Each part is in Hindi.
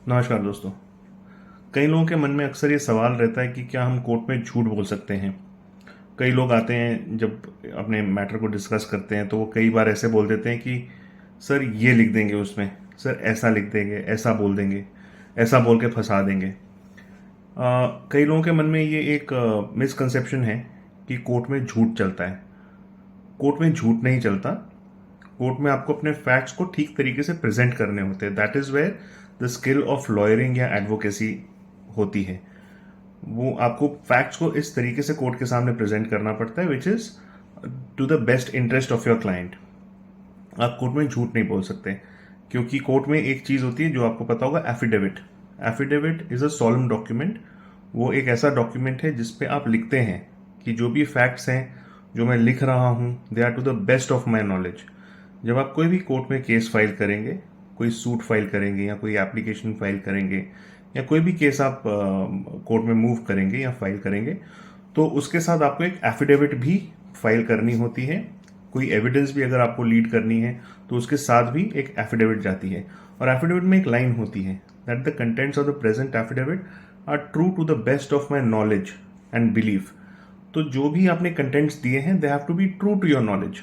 नमस्कार दोस्तों। कई लोगों के मन में अक्सर ये सवाल रहता है कि क्या हम कोर्ट में झूठ बोल सकते हैं। कई लोग आते हैं जब अपने मैटर को डिस्कस करते हैं तो वो कई बार ऐसे बोल देते हैं कि सर ये लिख देंगे उसमें, सर ऐसा लिख देंगे, ऐसा बोल देंगे, ऐसा बोल के फंसा देंगे। कई लोगों के मन में ये एक मिसकंसेप्शन है कि कोर्ट में झूठ चलता है। कोर्ट में झूठ नहीं चलता। कोर्ट में आपको अपने फैक्ट्स को ठीक तरीके से प्रेजेंट करने होते हैं। That is where the skill of lawyering या एडवोकेसी होती है। वो आपको फैक्ट्स को इस तरीके से कोर्ट के सामने प्रेजेंट करना पड़ता है which is to the best interest of your client. आप कोर्ट में झूठ नहीं बोल सकते क्योंकि कोर्ट में एक चीज होती है जो आपको पता होगा, affidavit. Affidavit is a solemn document. वो एक ऐसा डॉक्यूमेंट है जिसपे आप लिखते हैं कि जो भी फैक्ट्स हैं जो मैं लिख रहा हूं they are to the best of my knowledge. जब आप कोई भी कोर्ट में केस फाइल करेंगे, कोई सूट फाइल करेंगे या कोई एप्लीकेशन फाइल करेंगे या कोई भी केस आप कोर्ट में मूव करेंगे या फाइल करेंगे, तो उसके साथ आपको एक एफिडेविट भी फाइल करनी होती है। कोई एविडेंस भी अगर आपको लीड करनी है तो उसके साथ भी एक एफिडेविट जाती है। और एफिडेविट में एक लाइन होती है that the contents of the present affidavit are true to the best of my knowledge and belief. तो जो भी आपने कंटेंट्स दिए हैं they have to be true to your knowledge.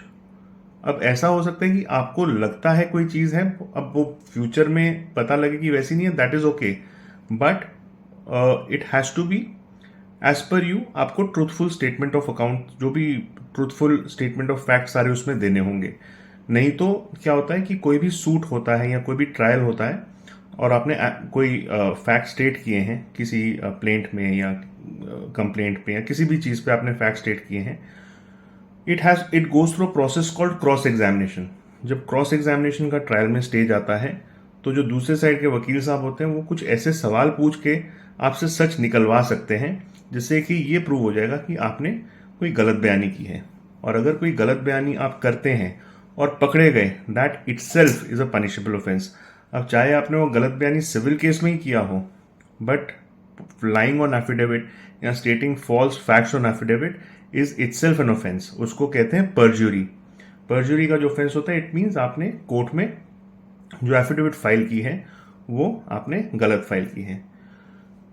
अब ऐसा हो सकता है कि आपको लगता है कोई चीज है, अब वो फ्यूचर में पता लगे कि वैसी नहीं है, that is okay, but it has to be as per you. आपको ट्रूथफुल स्टेटमेंट ऑफ अकाउंट, जो भी ट्रूथफुल स्टेटमेंट ऑफ फैक्ट सारे उसमें देने होंगे। नहीं तो क्या होता है कि कोई भी सूट होता है या कोई भी ट्रायल होता है और आपने कोई फैक्ट स्टेट किए हैं किसी प्लेंट में या कंप्लेंट पे या किसी भी चीज पे आपने फैक्ट स्टेट किए हैं, it goes through process called cross examination. जब क्रॉस एग्जामिनेशन का ट्रायल में स्टेज आता है तो जो दूसरे साइड के वकील साहब होते हैं वो कुछ ऐसे सवाल पूछ के आपसे सच निकलवा सकते हैं जिससे कि ये प्रूव हो जाएगा कि आपने कोई गलत बयानी की है। और अगर कोई गलत बयानी आप करते हैं और पकड़े गए, that itself is a punishable offence. अब चाहे आपने वो गलत बयानी सिविल केस में ही किया हो, बट lying on affidavit या stating false facts on affidavit is itself an offense। उसको कहते हैं परज्यूरी। परज्यूरी का जो ऑफेंस होता है, इट मीन्स आपने कोर्ट में जो एफिडेविट फाइल की है वो आपने गलत फाइल की है।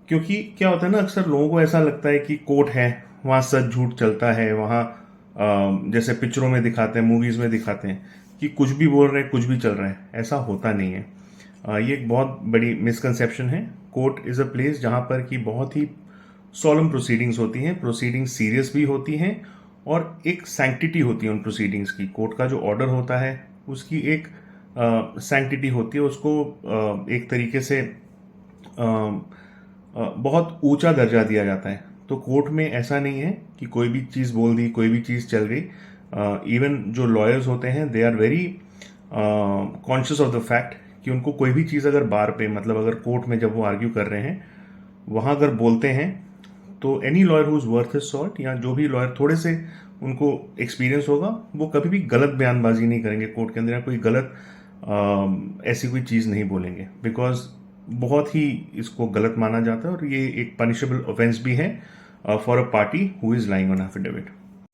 क्योंकि क्या होता है ना, अक्सर लोगों को ऐसा लगता है कि कोर्ट है, वहां सच झूठ चलता है, वहां जैसे पिक्चरों में दिखाते हैं, मूवीज में दिखाते हैं कि कुछ भी बोल रहे हैं, कुछ भी चल रहा है। ऐसा होता नहीं है। ये एक बहुत बड़ी मिसकंसेप्शन है। कोर्ट इज अ प्लेस जहां पर कि बहुत ही सॉलम प्रोसीडिंग्स होती हैं, प्रोसीडिंग्स सीरियस भी होती हैं और एक सैंक्टिटी होती है उन प्रोसीडिंग्स की। कोर्ट का जो ऑर्डर होता है उसकी एक सैंक्टिटी होती है, उसको एक तरीके से बहुत ऊंचा दर्जा दिया जाता है। तो कोर्ट में ऐसा नहीं है कि कोई भी चीज़ बोल दी, कोई भी चीज़ चल गई। इवन जो लॉयर्स होते हैं they are very conscious of the fact कि उनको कोई भी चीज़ अगर बार पे, मतलब अगर कोर्ट में जब वो आर्ग्यू कर रहे हैं वहाँ अगर बोलते हैं तो any lawyer who is worth his salt, या जो भी लॉयर थोड़े से उनको एक्सपीरियंस होगा, वो कभी भी गलत बयानबाजी नहीं करेंगे कोर्ट के अंदर या कोई गलत ऐसी कोई चीज़ नहीं बोलेंगे, बिकॉज बहुत ही इसको गलत माना जाता है और ये एक पनिशेबल ऑफेंस भी है for a party who is lying on affidavit.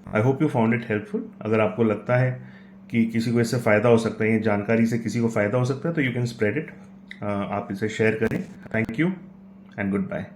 I hope you found it helpful. अगर आपको लगता है कि किसी को इससे फ़ायदा हो सकता है, ये जानकारी से किसी को फ़ायदा हो सकता है, तो यू कैन स्प्रेड इट। आप इसे शेयर करें। Thank you and good bye.